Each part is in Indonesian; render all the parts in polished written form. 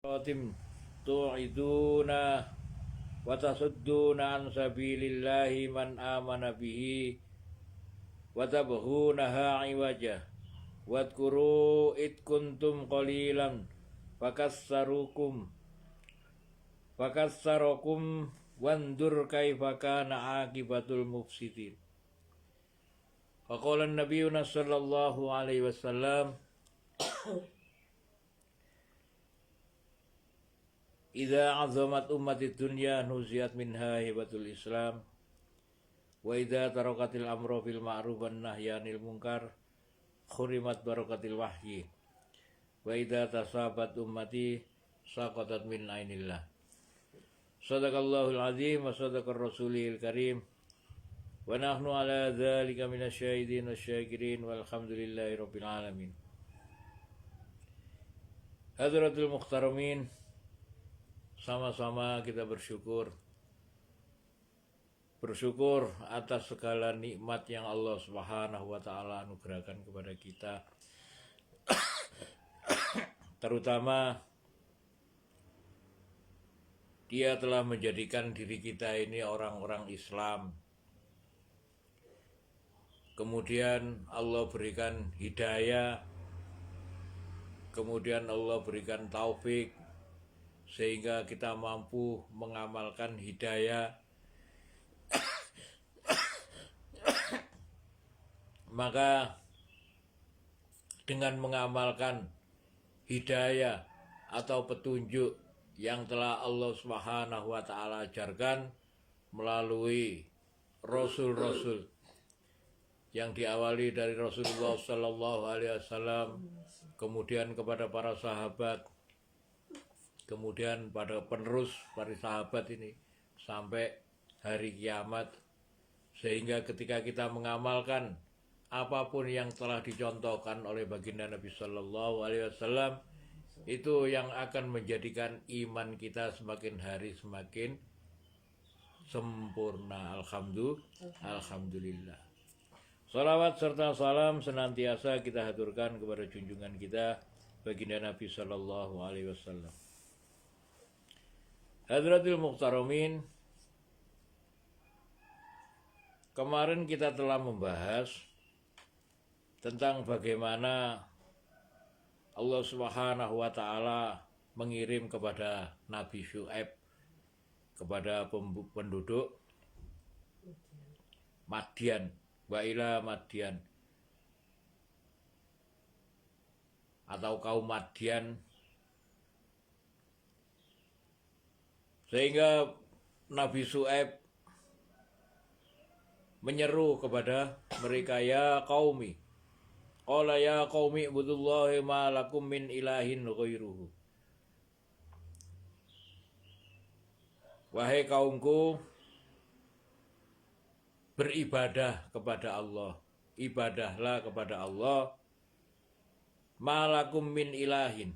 Ratim tu'iduna wa tasudduna an sabilillahi man amana bihi wa tabghunaha iwaja wadhkuru id kuntum qalilan fakassarakum wandur kaifa kana akibatul mufsidin. Faqala an-nabiyuna sallallahu alaihi wasallam idza azamat ummatid dunya nuziat minha hibatul Islam wa idza tarakatil amru bil ma'ruf wan nahyanil munkar khurimat barakatil wahyi wa idza tasabat ummati saqatat min ainillah. Sadaqallahul azim wa sadaqar rasulil karim wa nahnu ala dzalika minasyahidin wasyakirin walhamdulillahi rabbil alamin. Hadratul muhtaramin, sama-sama kita bersyukur atas segala nikmat yang Allah Subhanahu wa taala anugerahkan kepada kita. Terutama Dia telah menjadikan diri kita ini orang-orang Islam. Kemudian Allah berikan hidayah, kemudian Allah berikan taufik sehingga kita mampu mengamalkan hidayah. Maka dengan mengamalkan hidayah atau petunjuk yang telah Allah Subhanahu wa taala ajarkan melalui rasul-rasul yang diawali dari Rasulullah sallallahu alaihi wasallam, kemudian kepada para sahabat, kemudian pada penerus para sahabat ini sampai hari kiamat, sehingga ketika kita mengamalkan apapun yang telah dicontohkan oleh baginda Nabi sallallahu alaihi wasallam, itu yang akan menjadikan iman kita semakin hari semakin sempurna. Alhamdulillah. Salawat serta salam senantiasa kita haturkan kepada junjungan kita baginda Nabi sallallahu alaihi wasallam. Hadratul muhtaramin, kemarin kita telah membahas tentang bagaimana Allah Subhanahu wa taala mengirim kepada Nabi Syu'aib, kepada penduduk Madian, wa ila Madian atau kaum Madian, sehingga Nabi Syu'aib menyeru kepada mereka, ya qaumi, qala ya qaumi ibudullahi ma lakum min ilahin ghairuhu. Wahai kaumku, beribadah kepada Allah, ibadahlah kepada Allah, ma lakum min ilahin,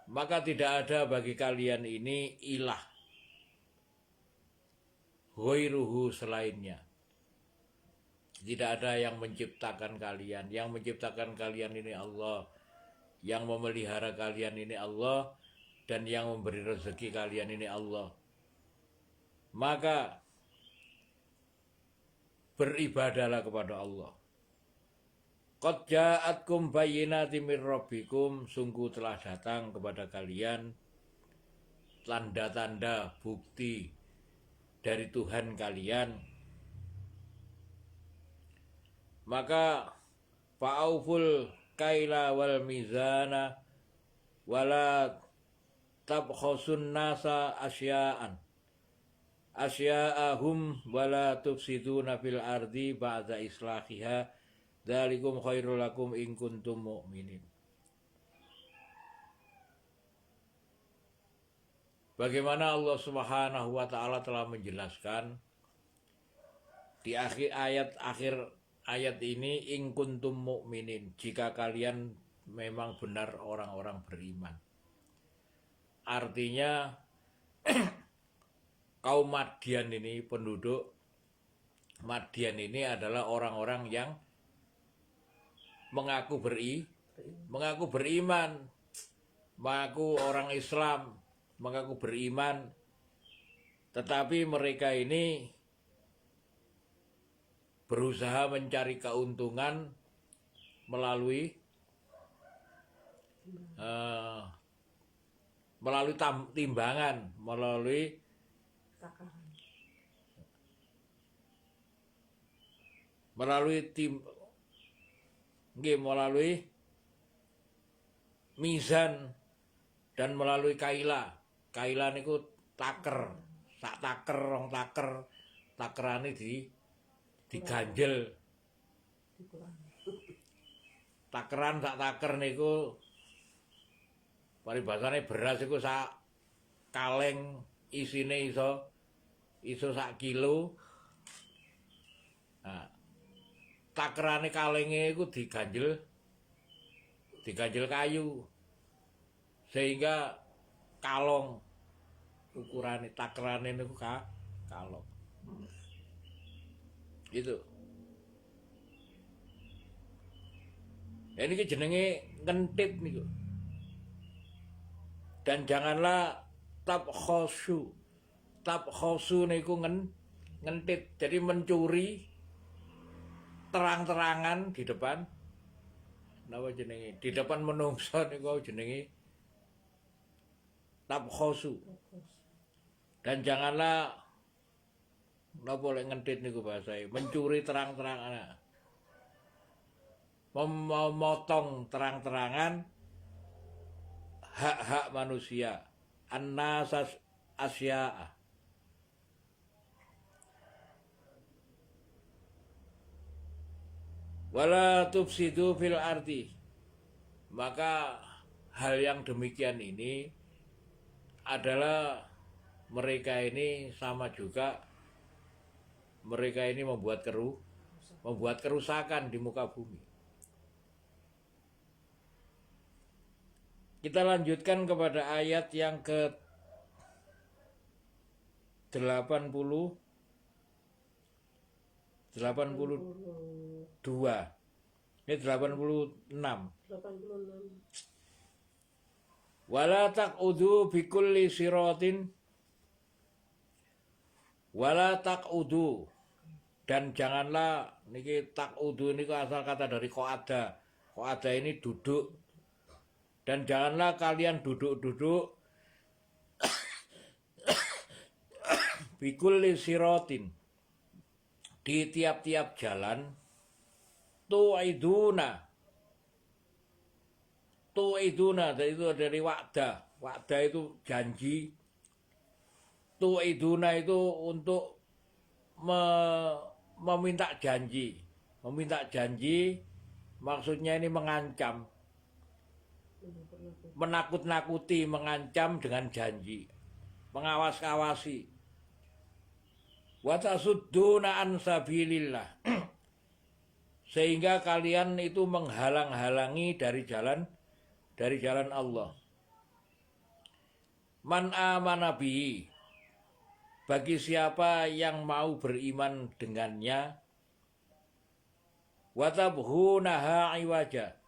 maka tidak ada bagi kalian ini ilah ghairuhu selainnya. Tidak ada yang menciptakan kalian. Yang menciptakan kalian ini Allah, yang memelihara kalian ini Allah, dan yang memberi rezeki kalian ini Allah. Maka beribadahlah kepada Allah. Qad ja'atkum bayyinatin mir rabbikum, sungguh telah datang kepada kalian tanda-tanda bukti dari Tuhan kalian. Maka fa'auful kaila wal mizana wala tabkhasun nasa asya'ahum wala tufsiduna fil ardi ba'da islahiha dzalikum khairul lakum in kuntum mu'minin. Bagaimana Allah Subhanahu wa taala telah menjelaskan di akhir ayat ini, in kuntum mu'minin, jika kalian memang benar orang-orang beriman. Artinya kaum Madian ini, penduduk Madian ini adalah orang-orang yang mengaku beriman, mengaku orang Islam, mengaku beriman, tetapi mereka ini berusaha mencari keuntungan melalui timbangan, melalui melalui mizan dan melalui kaila. Kaila niku taker, sak taker, rong taker, takerane diganjel. Takeran sak taker niku paribasane beras iku sak kaleng, isine iso sak kilo. Nah, takerane kalenge iku diganjel kayu sehingga kalong ukurane takerane niku kalong. Itu. Ini jenenge ngentit niku. Dan janganlah tabkhosu. Tabkhosu niku ngentit. Jadi mencuri terang-terangan di depan napa jenenge? Di depan menungso niku jenenge tabkhosu. Dan janganlah napa lek ngentit niku bahasa mencuri terang-terangan. Memotong terang-terangan hak-hak manusia, an-nasas asya'a. Wala tufsidu fil ardi. Maka hal yang demikian ini adalah mereka ini sama juga, mereka ini membuat kerusakan di muka bumi. Kita lanjutkan kepada ayat yang ke 82. Ini 86. Wala taq'udu bikulli siratin. Wala taq'udu. Dan janganlah, niki taq'udu ini asal kata dari qa'ada. Qa'ada ini duduk. Dan janganlah kalian duduk-duduk bikulli siratin, di tiap-tiap jalan, tu'iduna, itu dari wa'da itu janji, tu'iduna itu untuk meminta janji, maksudnya ini mengancam, menakut-nakuti, mengancam dengan janji, mengawas-awasi. Wa tasudduna an sabilillah. Sehingga kalian itu menghalang-halangi dari jalan Allah. Man amana bihi. Bagi siapa yang mau beriman dengannya, wa tabghunaha iwaja.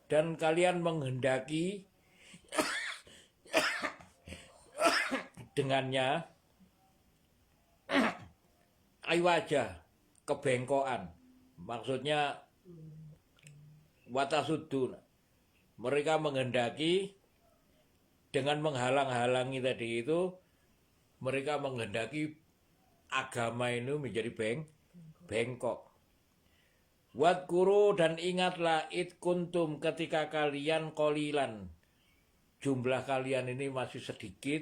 Dan kalian menghendaki dengannya iwaja, kebengkokan. Maksudnya watasuddun. Mereka menghendaki dengan menghalang-halangi tadi itu, mereka menghendaki agama ini menjadi bengkok. Wadkuru, dan ingatlah id kuntum, ketika kalian qalilan, jumlah kalian ini masih sedikit.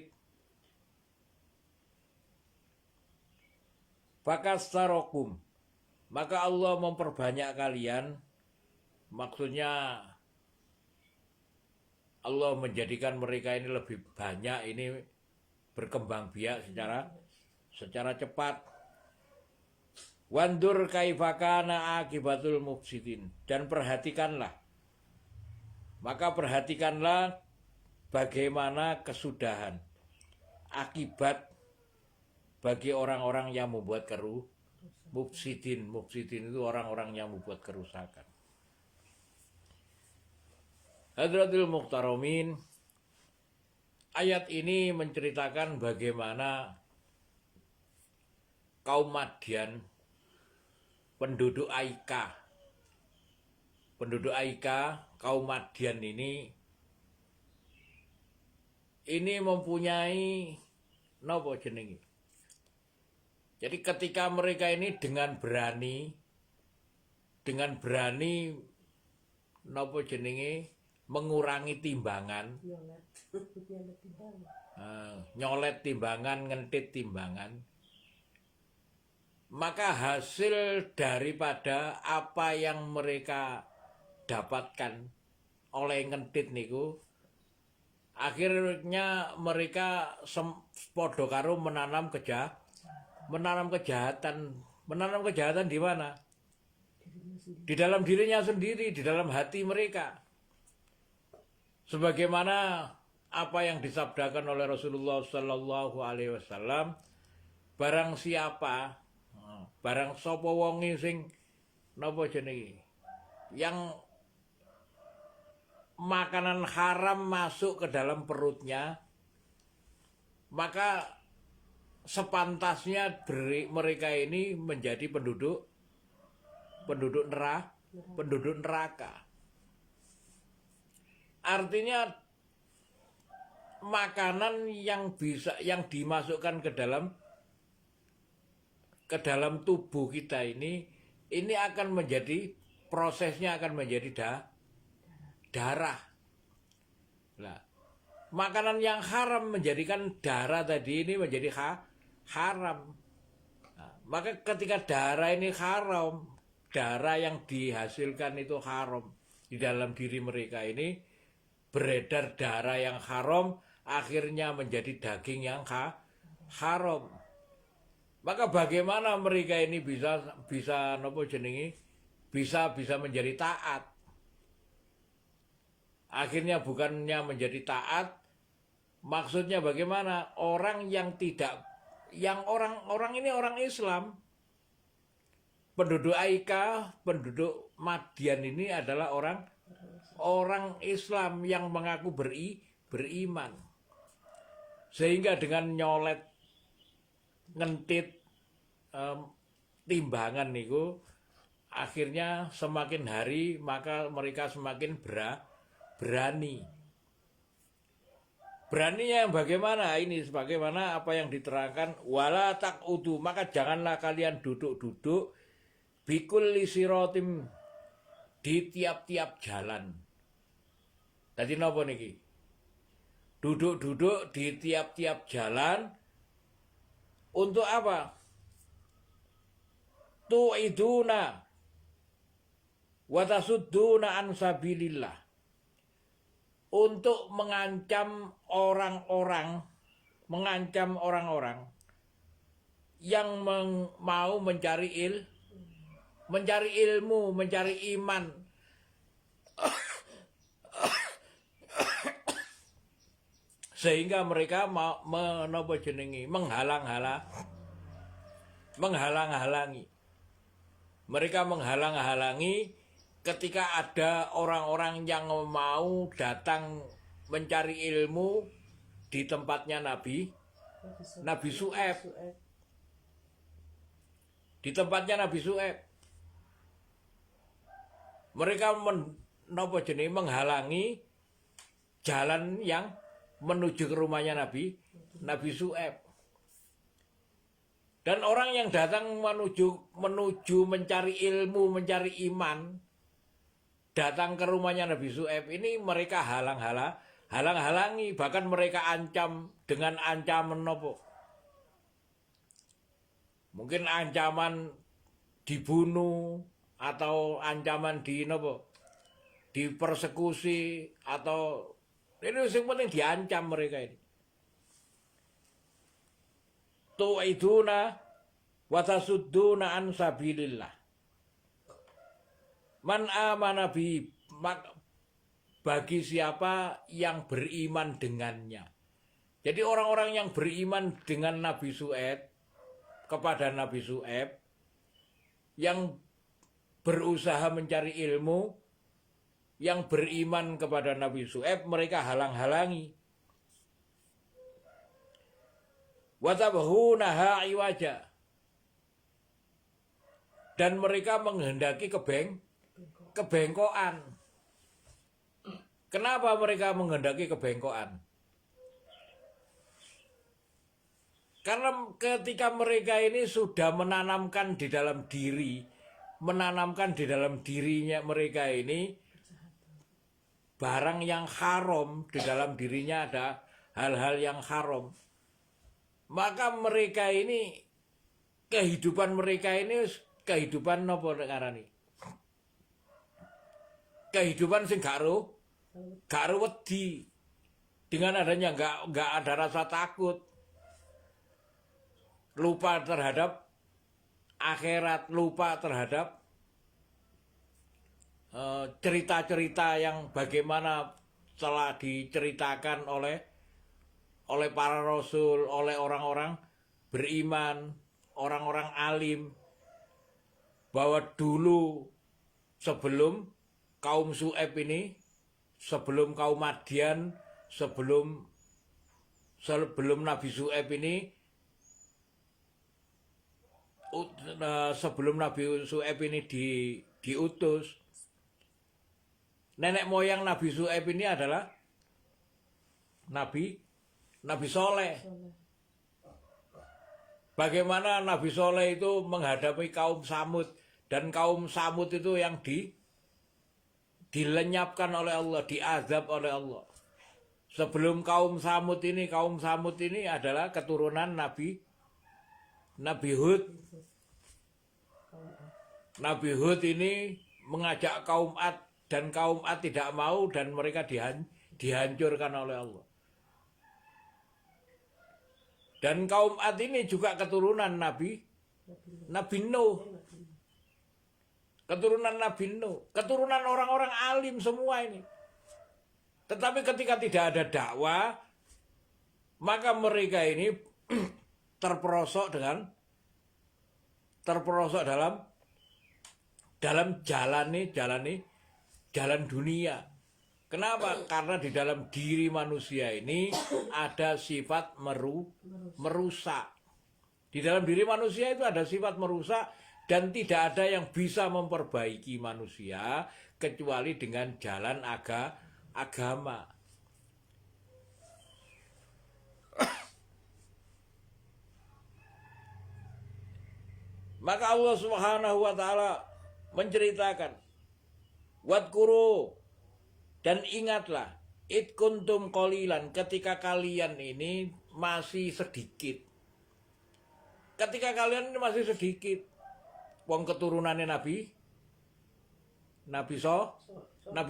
Fakassarakum, maka Allah memperbanyak kalian. Maksudnya Allah menjadikan mereka ini lebih banyak, ini berkembang biak secara cepat. Wandur kaifa kana akibatul mufsidin, dan perhatikanlah, maka perhatikanlah bagaimana kesudahan, akibat bagi orang-orang yang membuat mufsidin itu orang-orang yang membuat kerusakan. Hadratil Muhtaramin, ayat ini menceritakan bagaimana kaum Madian, penduduk Aika, kaum Madian ini mempunyai napa jenenge. Jadi ketika mereka ini dengan berani napa jenenge mengurangi timbangan, nyolet timbangan, ngentit timbangan, maka hasil daripada apa yang mereka dapatkan oleh ngentit niku, akhirnya mereka podo karo menanam kejahatan di mana? Di dalam dirinya sendiri, di dalam hati mereka. Sebagaimana apa yang disabdakan oleh Rasulullah Sallallahu Alaihi Wasallam, barang sapa wonge sing napa jenenge, yang makanan haram masuk ke dalam perutnya, maka sepantasnya mereka ini menjadi penduduk neraka. Artinya makanan yang dimasukkan ke dalam tubuh kita ini akan menjadi, prosesnya akan menjadi darah. Nah, makanan yang haram menjadikan darah tadi ini menjadi haram. Nah, maka ketika darah ini haram, darah yang dihasilkan itu haram, di dalam diri mereka ini beredar darah yang haram, akhirnya menjadi daging yang haram. Maka bagaimana mereka ini bisa napa jenenge, bisa menjadi taat? Akhirnya bukannya menjadi taat, maksudnya bagaimana? Orang yang orang ini orang Islam, penduduk Aika, penduduk Madian ini adalah orang Islam yang mengaku beriman. Sehingga dengan nyolet, ngentit timbangan niku, akhirnya semakin hari maka mereka semakin berani. Beraninya bagaimana? Ini sebagaimana apa yang diterangkan, wala taqudu, maka janganlah kalian duduk-duduk bikul lisiratim, di tiap-tiap jalan. Tadi napa niki? Duduk-duduk di tiap-tiap jalan untuk apa? Tu'iduna wa tasudduna an sabilillah. Untuk mengancam orang-orang yang mau mencari ilmu, mencari iman. Sehingga mereka menghalang-halangi. Mereka menghalang-halangi ketika ada orang-orang yang mau datang mencari ilmu di tempatnya Nabi Su'aib. Di tempatnya Nabi Su'aib. Mereka menghalangi jalan yang menuju ke rumahnya Nabi Su'aib. Dan orang yang datang menuju mencari ilmu, mencari iman, datang ke rumahnya Nabi Su'aib ini mereka halang-halangi, bahkan mereka ancam dengan ancaman nopo. Mungkin ancaman dibunuh atau ancaman dipersekusi, atau ini yang penting diancam mereka ini. Tu'iduna wa tasudduna an sabilillah. Man amana bi, bagi siapa yang beriman dengannya. Jadi orang-orang yang beriman dengan Nabi Su'aib, kepada Nabi Su'aib, yang berusaha mencari ilmu, yang beriman kepada Nabi Syuaib mereka halang-halangi. Watabhunaha iwaja, dan mereka menghendaki kebengkokan. Kenapa mereka menghendaki kebengkokan? Karena ketika mereka ini sudah menanamkan di dalam dirinya mereka ini barang yang haram, di dalam dirinya ada hal-hal yang haram. Maka mereka ini, kehidupan mereka ini kehidupan apa ngarani? Kehidupan sing gak wedi. Dengan adanya gak ada rasa takut, lupa terhadap akhirat, lupa terhadap cerita-cerita yang bagaimana telah diceritakan oleh para rasul, oleh orang-orang beriman, orang-orang alim, bahwa dulu sebelum kaum Syuaib ini, sebelum kaum Madian, sebelum Nabi Syuaib ini, sebelum Nabi Syuaib ini diutus, nenek moyang Nabi Syuaib ini adalah Nabi Soleh. Bagaimana Nabi Soleh itu menghadapi kaum Samud, dan kaum Samud itu yang dilenyapkan oleh Allah, diazab oleh Allah. Sebelum kaum Samud ini adalah keturunan Nabi Hud. Nabi Hud ini mengajak kaum Ad, dan kaum Ad tidak mau, dan mereka dihancurkan oleh Allah. Dan kaum Ad ini juga keturunan Nabi Nuh. Keturunan Nabi Nuh, keturunan orang-orang alim semua ini. Tetapi ketika tidak ada dakwah, maka mereka ini terperosok dalam jalan dunia. Kenapa? Karena di dalam diri manusia ini ada sifat merusak. Di dalam diri manusia itu ada sifat merusak, dan tidak ada yang bisa memperbaiki manusia kecuali dengan jalan agama. Maka Allah Subhanahu wa taala menceritakan, wadkuru, dan ingatlah, id kuntum qalilan, ketika kalian ini masih sedikit. Ketika kalian ini masih sedikit, wong keturunannya Nabi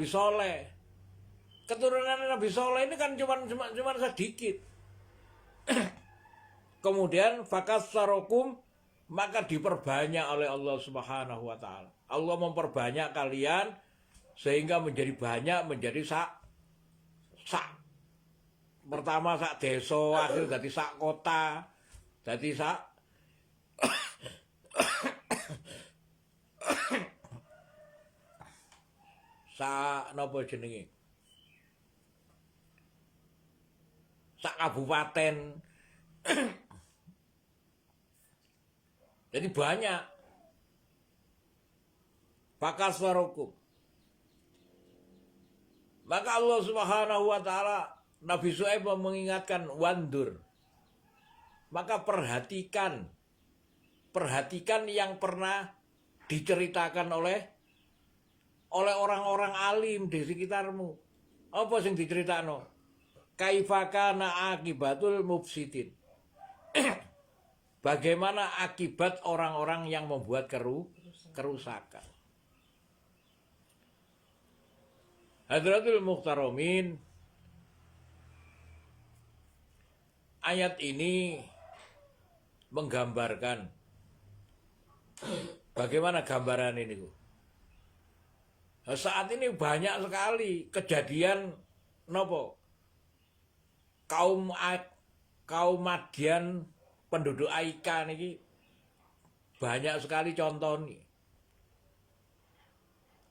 Soleh. Keturunannya Nabi Soleh ini kan cuma sedikit. Kemudian fakassarokum, maka diperbanyak oleh Allah Subhanahu wa taala. Allah memperbanyak kalian sehingga menjadi banyak, menjadi sak pertama sak desa, akhir dadi sak kota, dadi sak napa jenenge, sak kabupaten. Jadi banyak. Fakassarokum, maka Allah Subhanahu wa taala, Nabi Syuaib mengingatkan, wandur, maka perhatikan yang pernah diceritakan oleh orang-orang alim di sekitarmu. Apa sing diceritakno? Kaifa kana akibatul mufsidin. Bagaimana akibat orang-orang yang membuat kerusakan. Hadratul Muhtaramin, ayat ini menggambarkan bagaimana gambaran ini. Saat ini banyak sekali kejadian nopo kaum Madian, penduduk Aika niki banyak sekali contoh nih.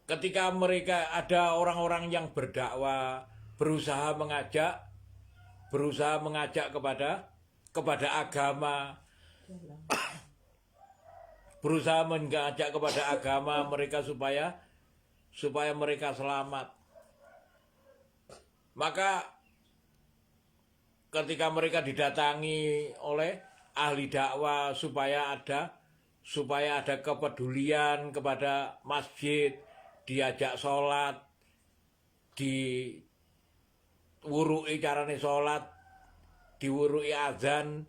ketika mereka ada orang-orang yang berdakwah, berusaha mengajak kepada agama, mereka supaya mereka selamat. Maka ketika mereka didatangi oleh ahli dakwah supaya ada kepedulian kepada masjid, diajak sholat, diwurui carane sholat, diwurui azan,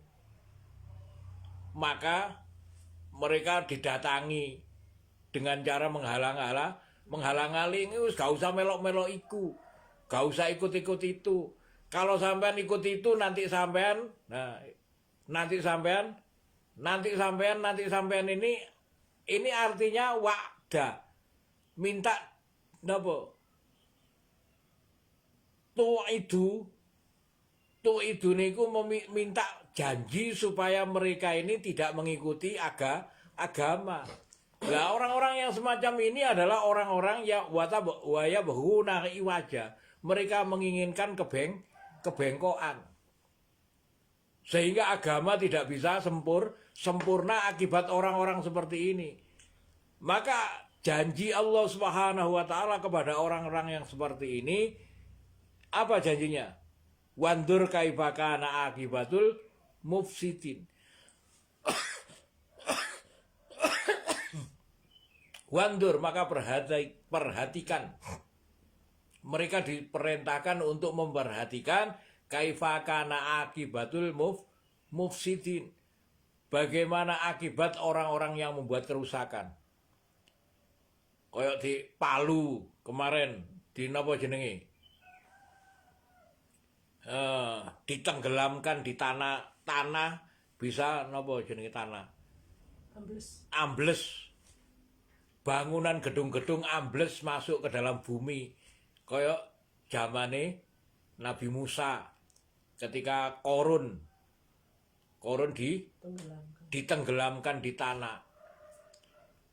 maka mereka didatangi dengan cara menghalang-halangi, gak usah melok-melok iku, gak usah ikut-ikut itu. Kalau sampean ikut itu nanti sampean ini artinya wa'da, minta napa? Tu'idu niku minta janji supaya mereka ini tidak mengikuti agama. Nah, orang-orang yang semacam ini adalah orang-orang yang waya bahuna iwaja. Mereka menginginkan kebengkokan. Sehingga agama tidak bisa sempurna akibat orang-orang seperti ini. Maka janji Allah Subhanahu wa taala kepada orang-orang yang seperti ini, apa janjinya? Wandur kaifa kana akibatul mufsidin. Wandur, maka perhatikan. Mereka diperintahkan untuk memperhatikan kaifa kana akibatul mufsidin. Bagaimana akibat orang-orang yang membuat kerusakan. Kayak di Palu kemarin, di napa jenenge? Ditenggelamkan di tanah bisa napa jenenge tanah? Ambles. Bangunan gedung-gedung ambles masuk ke dalam bumi. Kayak zamane Nabi Musa ketika Korun ditenggelamkan di tanah.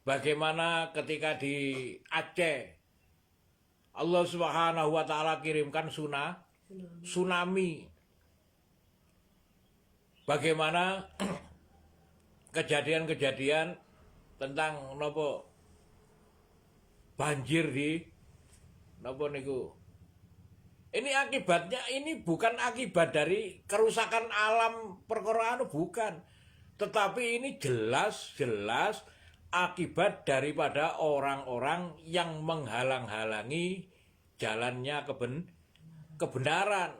Bagaimana ketika di Aceh Allah Subhanahu wa taala kirimkan tsunami. Bagaimana kejadian-kejadian tentang nopo banjir di nopo niku. Ini akibatnya, ini bukan akibat dari kerusakan alam perkara bukan. Tetapi ini jelas akibat daripada orang-orang yang menghalang-halangi jalannya kebenaran.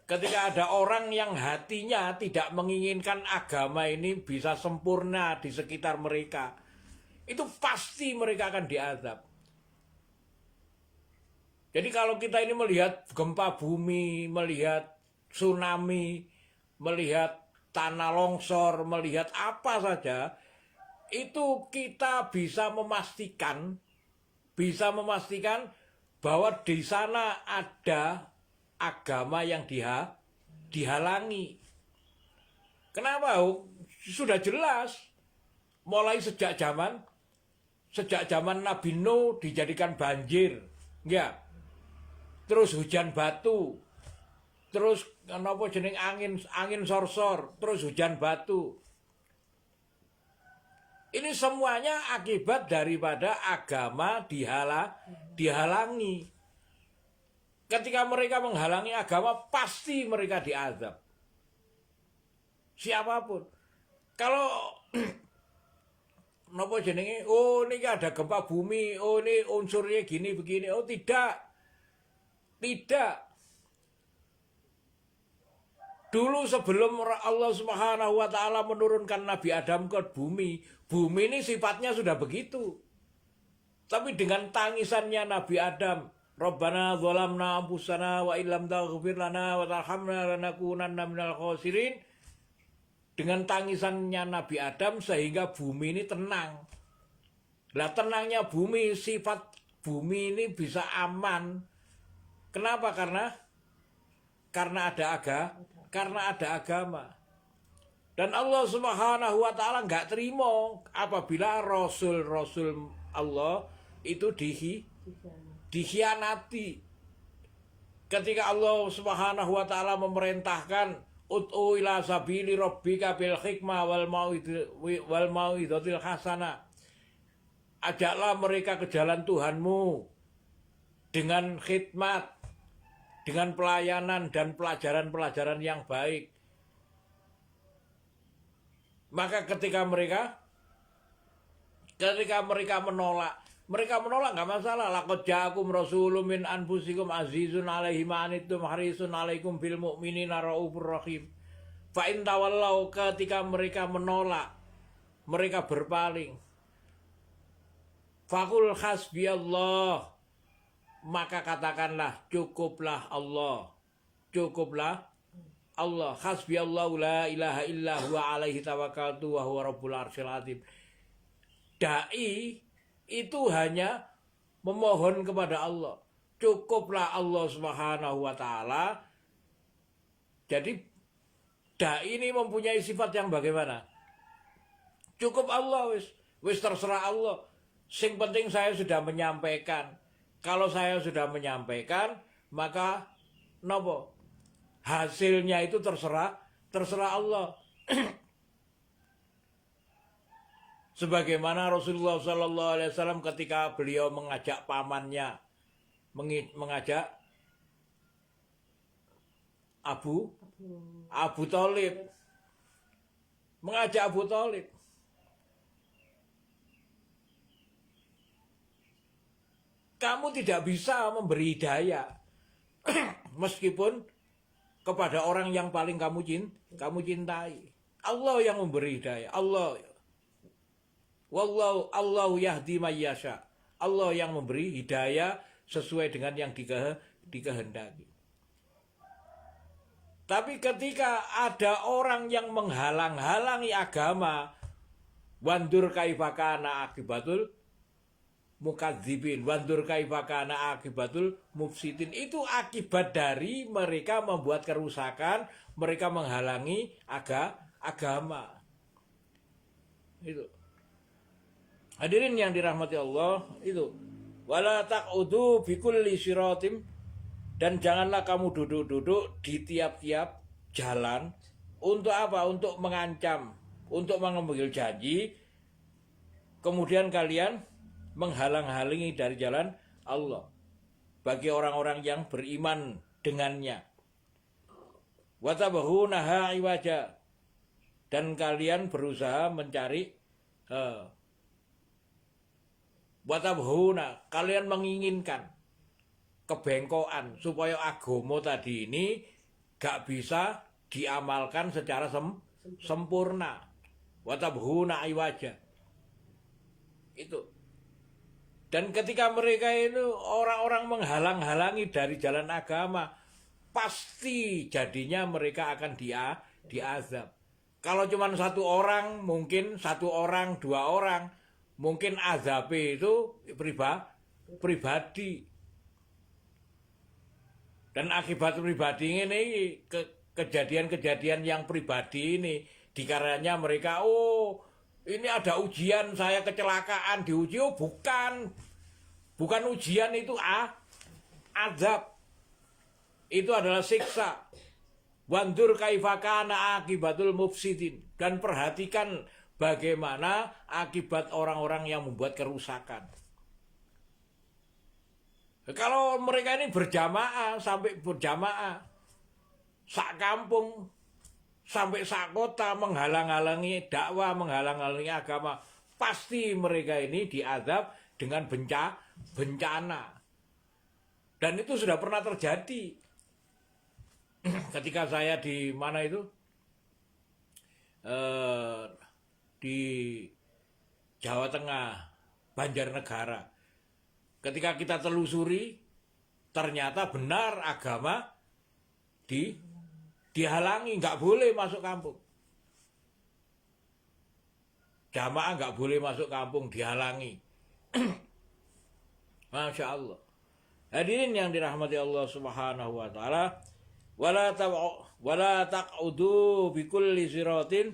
Ketika ada orang yang hatinya tidak menginginkan agama ini bisa sempurna di sekitar mereka, itu pasti mereka akan diazab. Jadi kalau kita ini melihat gempa bumi, melihat tsunami, melihat tanah longsor, melihat apa saja, itu kita bisa memastikan bahwa di sana ada agama yang dihalangi. Kenapa? Sudah jelas. Mulai sejak zaman Nabi Nuh dijadikan banjir, ya. Terus hujan batu, terus apa jeneng angin sorsor, terus hujan batu. Ini semuanya akibat daripada agama dihalangi. Ketika mereka menghalangi agama, pasti mereka diazab. Siapapun. Kalau napa jenenge? Oh, ini ada gempa bumi. Oh, ini unsurnya gini begini. Oh, tidak. Dulu sebelum Allah Subhanahu wa taala menurunkan Nabi Adam ke bumi ini sifatnya sudah begitu. Tapi dengan tangisannya Nabi Adam, Rabbana zalamna anfusana wa illam taghfir lana wa tarhamna lanakunanna minal khasirin. Dengan tangisannya Nabi Adam sehingga bumi ini tenang. Lah tenangnya bumi, sifat bumi ini bisa aman. Kenapa? Karena ada agama. Dan Allah Subhanahu wa taala enggak terima apabila rasul-rasul Allah itu dikhianati. Ketika Allah Subhanahu wa taala memerintahkan ud'u ila sabili rabbika bil hikmah wal mau'izatil hasanah. Ajaklah mereka ke jalan Tuhanmu dengan khidmat, dengan pelayanan dan pelajaran-pelajaran yang baik. Maka ketika mereka menolak nggak masalah. Laqad ja'akum rasulun min anfusikum azizun 'alaihi ma anittum harisun 'alaikum bil mu'minina raufur rahim. Fa in tawallau, ketika mereka menolak, mereka berpaling. Faqul hasbiyallah, maka katakanlah cukuplah Allah. Cukuplah Allah. Hasbiyallahu la ilaha illa huwa 'alaihi tawakkaltu wa huwa rabbul arsyil azim. Dai itu hanya memohon kepada Allah. Cukuplah Allah Subhanahu wa taala. Jadi dai ini mempunyai sifat yang bagaimana? Cukup Allah, wis terserah Allah. Sing penting saya sudah menyampaikan. Kalau saya sudah menyampaikan, maka nopo? Hasilnya itu terserah Allah. Sebagaimana Rasulullah SAW ketika beliau mengajak pamannya, mengajak Abu Thalib, mengajak Abu Thalib. Kamu tidak bisa memberi hidayah meskipun kepada orang yang paling kamu cintai. Allah yang memberi hidayah. Wallahu yahdi may yasha. Allah yang memberi hidayah sesuai dengan yang dikehendaki. Tapi ketika ada orang yang menghalang-halangi agama, wandur kaifakana akibatul mukadzibin, wandur kaifakana akibatul mufsidin, itu akibat dari mereka membuat kerusakan, mereka menghalangi agama. Itu. Hadirin yang dirahmati Allah, itu wala taqudu bikulli siratim, dan janganlah kamu duduk-duduk di tiap-tiap jalan. Untuk apa? Untuk mengancam, untuk mengambil janji, kemudian kalian menghalang-halangi dari jalan Allah bagi orang-orang yang beriman dengannya. Watabhunaha iwaja, dan kalian berusaha mencari watabhuna, kalian menginginkan kebengkokan supaya agama tadi ini gak bisa diamalkan secara sempurna. Watabhuna iwaja. Itu. Dan ketika mereka itu orang-orang menghalang-halangi dari jalan agama, pasti jadinya mereka akan diazab. Kalau cuma satu orang, mungkin satu orang, dua orang, mungkin azab itu pribadi. Dan akibat pribadi ini, kejadian-kejadian yang pribadi ini, dikarenanya mereka, ini ada ujian, saya kecelakaan, diuji. Bukan ujian, itu azab. Itu adalah siksa. Wandur kaifakana akibatul mufsidin. Dan perhatikan bagaimana akibat orang-orang yang membuat kerusakan. Kalau mereka ini berjamaah, sampai berjamaah, sak kampung, sampai sak kota, menghalang-halangi dakwah, menghalang-halangi agama, pasti mereka ini diazab dengan bencana. Dan itu sudah pernah terjadi. Ketika saya di mana itu? Di Jawa Tengah, Banjarnegara. Ketika kita telusuri, ternyata benar agama dihalangi, nggak boleh masuk kampung. Jamaah nggak boleh masuk kampung, dihalangi. Masya Allah. Hadirin yang dirahmati Allah Subhanahu wa taala, wala taq'udu bikulli siratin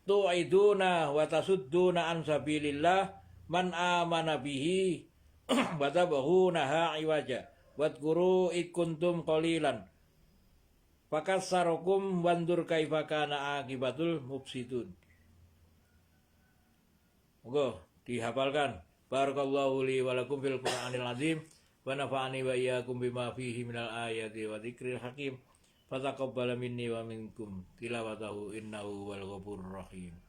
tu'iduna wa tasudduna an sabilillah man amana bihi watabahu naha iwaja wadkuru ikuntum qalilan fakassarukum wandur kaifa kana akibatul mufsidun. Moga dihafalkan. Barakallahu li wa lakum fil Qur'anil azim wa nafa'ani wa iyyakum bima fihi minal ayati wa dzikril hakim. Fataqabbal minni wa minkum tilawatahu innahu wal ghafurur rahim.